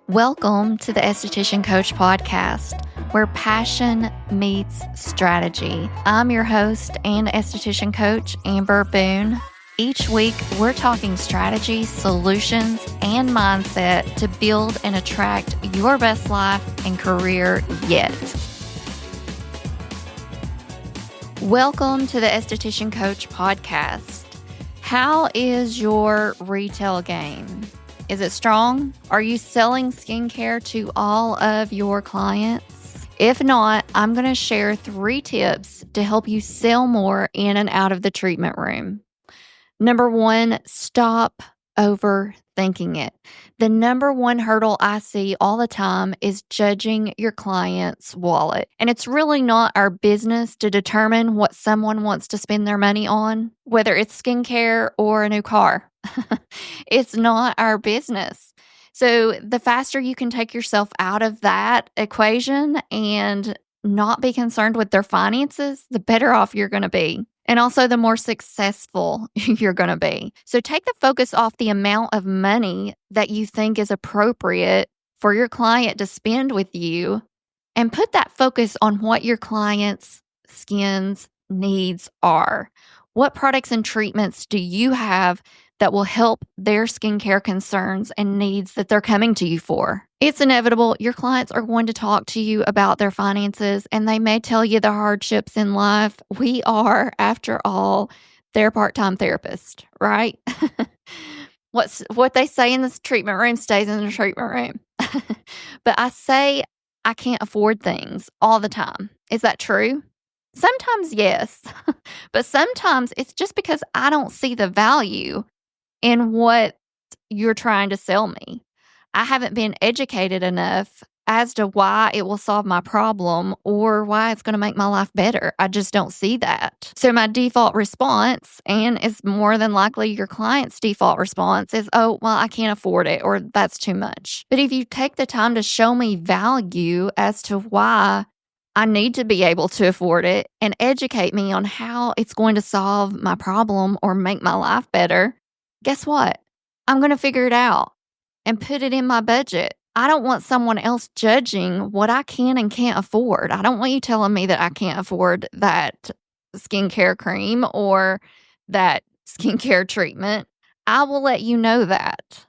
Welcome to the Esthetician Coach Podcast, where passion meets strategy. I'm your host and esthetician coach, Amber Boone. Each week, we're talking strategy, solutions, and mindset to build and attract your best life and career yet. Welcome to the Esthetician Coach Podcast. How is your retail game? Is it strong? Are you selling skincare to all of your clients? If not, I'm going to share 3 tips to help you sell more in and out of the treatment room. Number 1, stop overthinking it. The number 1 hurdle I see all the time is judging your client's wallet. And it's really not our business to determine what someone wants to spend their money on, whether it's skincare or a new car. It's not our business. So the faster you can take yourself out of that equation and not be concerned with their finances, the better off you're going to be. And also the more successful you're going to be. So take the focus off the amount of money that you think is appropriate for your client to spend with you and put that focus on what your client's skin's needs are. What products and treatments do you have that will help their skincare concerns and needs that they're coming to you for? It's inevitable. Your clients are going to talk to you about their finances, and they may tell you the hardships in life. We are, after all, their part-time therapist, right? What they say in this treatment room stays in the treatment room. But I say I can't afford things all the time. Is that true? Sometimes yes, but sometimes it's just because I don't see the value in what you're trying to sell me. I haven't been educated enough as to why it will solve my problem or why it's going to make my life better. I just don't see that. So my default response, and it's more than likely your client's default response, is, oh, well, I can't afford it, or that's too much. But if you take the time to show me value as to why I need to be able to afford it and educate me on how it's going to solve my problem or make my life better, guess what? I'm going to figure it out and put it in my budget. I don't want someone else judging what I can and can't afford. I don't want you telling me that I can't afford that skincare cream or that skincare treatment. I will let you know that.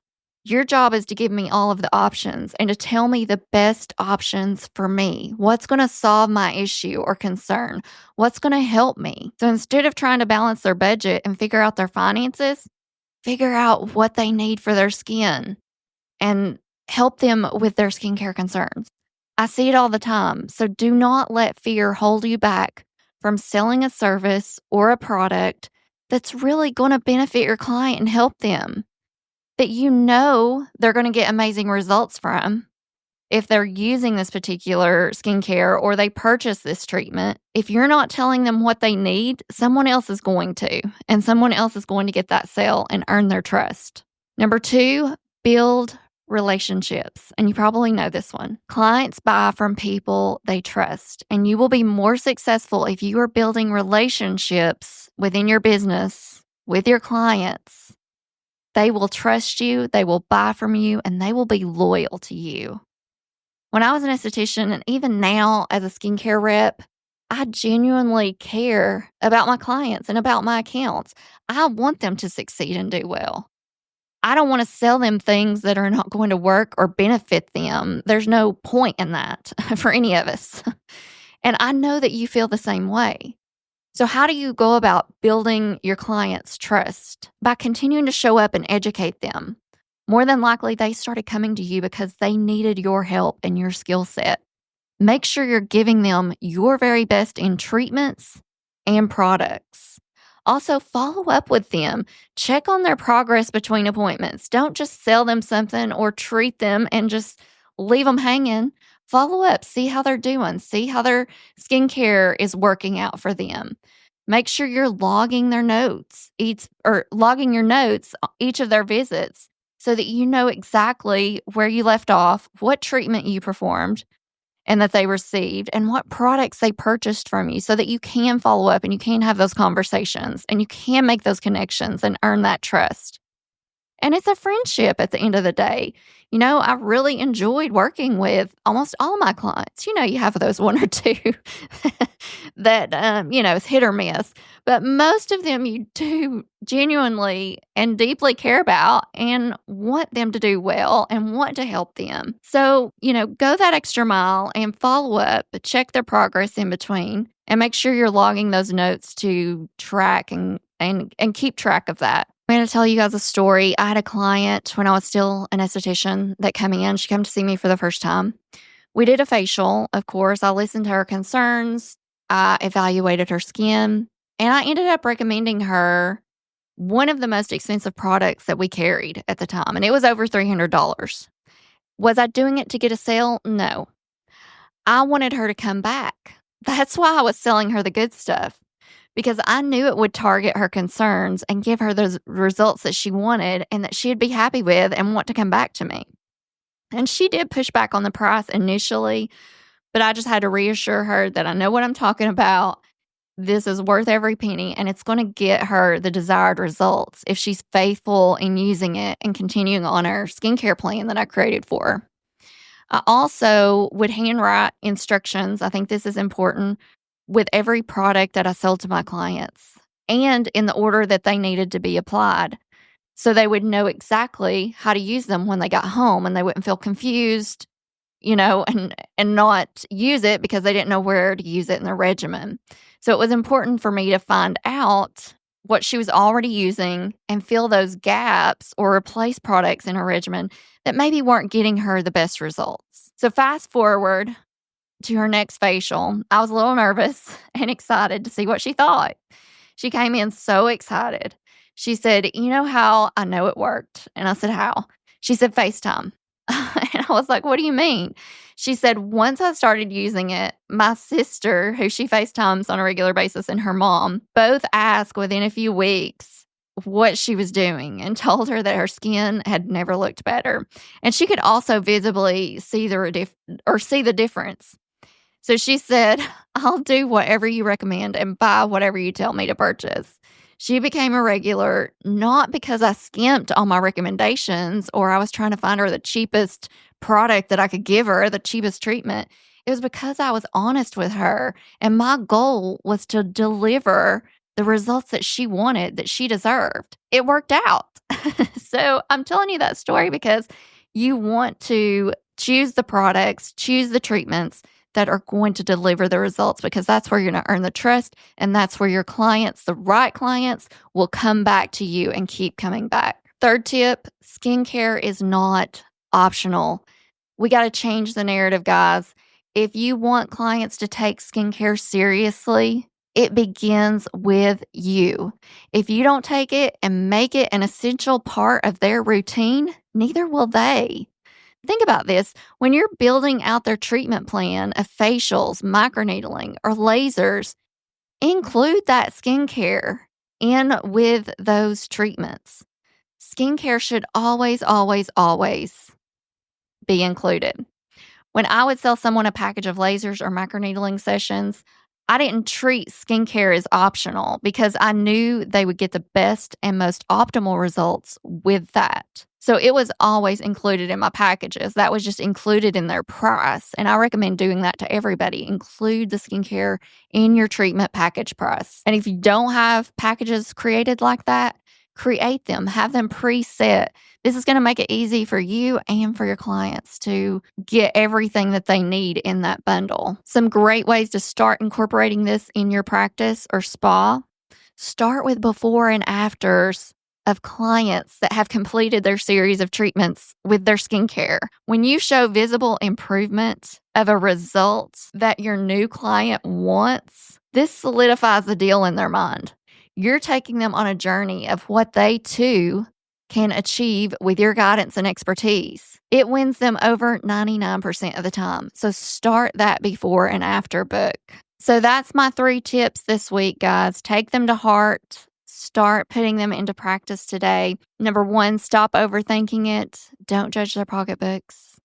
Your job is to give me all of the options and to tell me the best options for me. What's going to solve my issue or concern? What's going to help me? So instead of trying to balance their budget and figure out their finances, figure out what they need for their skin and help them with their skincare concerns. I see it all the time. So do not let fear hold you back from selling a service or a product that's really going to benefit your client and help them, that you know they're going to get amazing results from if they're using this particular skincare or they purchase this treatment. If you're not telling them what they need, someone else is going to, and someone else is going to get that sale and earn their trust. Number 2, build relationships. And you probably know this one. Clients buy from people they trust, and you will be more successful if you are building relationships within your business with your clients. They will trust you, they will buy from you, and they will be loyal to you. When I was an esthetician, and even now as a skincare rep, I genuinely care about my clients and about my accounts. I want them to succeed and do well. I don't want to sell them things that are not going to work or benefit them. There's no point in that for any of us. And I know that you feel the same way. So how do you go about building your clients' trust? By continuing to show up and educate them. More than likely, they started coming to you because they needed your help and your skill set. Make sure you're giving them your very best in treatments and products. Also, follow up with them. Check on their progress between appointments. Don't just sell them something or treat them and just leave them hanging. Follow up. See how they're doing. See how their skincare is working out for them. Make sure you're logging their notes, logging your notes each of their visits, so that you know exactly where you left off, what treatment you performed and that they received, and what products they purchased from you, so that you can follow up and you can have those conversations and you can make those connections and earn that trust. And it's a friendship at the end of the day. I really enjoyed working with almost all my clients. You have those one or two that, is hit or miss. But most of them you do genuinely and deeply care about and want them to do well and want to help them. So, go that extra mile and follow up, check their progress in between, and make sure you're logging those notes to track and keep track of that. I'm going to tell you guys a story. I had a client when I was still an esthetician that came in. She came to see me for the first time. We did a facial, of course. I listened to her concerns. I evaluated her skin, and I ended up recommending her one of the most expensive products that we carried at the time, and it was over $300. Was I doing it to get a sale? No. I wanted her to come back. That's why I was selling her the good stuff, because I knew it would target her concerns and give her those results that she wanted and that she'd be happy with and want to come back to me. And she did push back on the price initially, but I just had to reassure her that I know what I'm talking about. This is worth every penny, and it's going to get her the desired results if she's faithful in using it and continuing on her skincare plan that I created for her. I also would handwrite instructions. I think this is important with every product that I sell to my clients and in the order that they needed to be applied. So they would know exactly how to use them when they got home and they wouldn't feel confused, and not use it because they didn't know where to use it in their regimen. So it was important for me to find out what she was already using and fill those gaps or replace products in her regimen that maybe weren't getting her the best results. So fast forward to her next facial, I was a little nervous and excited to see what she thought. She came in so excited. She said, "You know how I know it worked?" And I said, "How?" She said, "FaceTime." And I was like, "What do you mean?" She said, "Once I started using it, my sister, who she FaceTimes on a regular basis, and her mom both asked within a few weeks what she was doing and told her that her skin had never looked better. And she could also visibly see the difference. So she said, "I'll do whatever you recommend and buy whatever you tell me to purchase." She became a regular, not because I skimped on my recommendations or I was trying to find her the cheapest product that I could give her, the cheapest treatment. It was because I was honest with her, and my goal was to deliver the results that she wanted, that she deserved. It worked out. So I'm telling you that story because you want to choose the products, choose the treatments that are going to deliver the results, because that's where you're going to earn the trust, and that's where your clients, the right clients, will come back to you and keep coming back. Third tip, skincare is not optional. We got to change the narrative, guys. If you want clients to take skincare seriously, it begins with you. If you don't take it and make it an essential part of their routine, neither will they. Think about this. When you're building out their treatment plan of facials, microneedling, or lasers, include that skincare in with those treatments. Skincare should always, always, always be included. When I would sell someone a package of lasers or microneedling sessions, I didn't treat skincare as optional because I knew they would get the best and most optimal results with that. So it was always included in my packages. That was just included in their price. And I recommend doing that to everybody. Include the skincare in your treatment package price. And if you don't have packages created like that, create them, have them preset. This is going to make it easy for you and for your clients to get everything that they need in that bundle. Some great ways to start incorporating this in your practice or spa. Start with before and afters of clients that have completed their series of treatments with their skincare. When you show visible improvement of a result that your new client wants, this solidifies the deal in their mind. You're taking them on a journey of what they too can achieve with your guidance and expertise. It wins them over 99% of the time. So start that before and after book. So that's my 3 tips this week, guys. Take them to heart. Start putting them into practice today. Number 1, stop overthinking it. Don't judge their pocketbooks.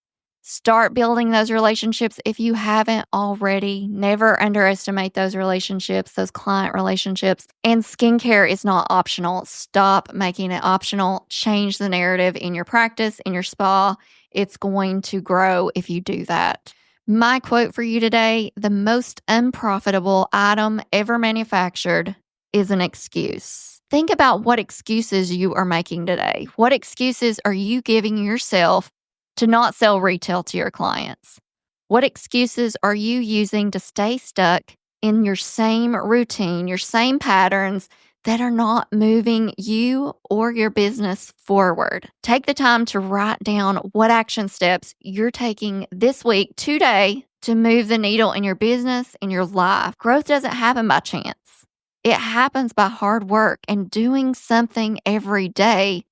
Start building those relationships if you haven't already. Never underestimate those relationships, those client relationships. And skincare is not optional. Stop making it optional. Change the narrative in your practice, in your spa. It's going to grow if you do that. My quote for you today: the most unprofitable item ever manufactured is an excuse. Think about what excuses you are making today. What excuses are you giving yourself to not sell retail to your clients? What excuses are you using to stay stuck in your same routine, your same patterns that are not moving you or your business forward? Take the time to write down what action steps you're taking this week, today, to move the needle in your business, in your life. Growth doesn't happen by chance. It happens by hard work and doing something every day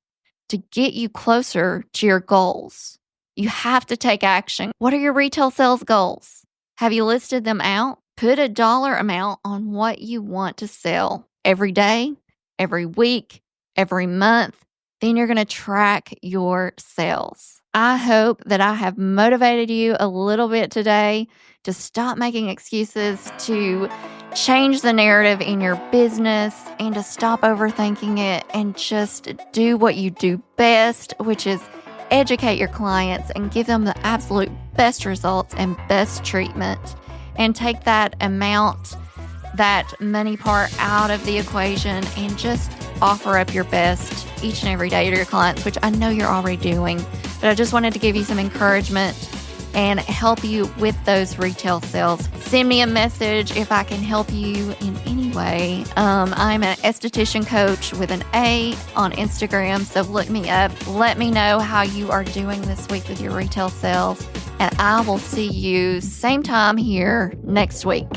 to get you closer to your goals. You have to take action. What are your retail sales goals? Have you listed them out? Put a dollar amount on what you want to sell every day, every week, every month. Then you're going to track your sales. I hope that I have motivated you a little bit today to stop making excuses, to change the narrative in your business, and to stop overthinking it and just do what you do best, which is educate your clients and give them the absolute best results and best treatment. And take that amount, that money part out of the equation and just offer up your best each and every day to your clients, which I know you're already doing. But I just wanted to give you some encouragement and help you with those retail sales. Send me a message if I can help you in any way. I'm an esthetician coach with an A on Instagram, so look me up. Let me know how you are doing this week with your retail sales, and I will see you same time here next week.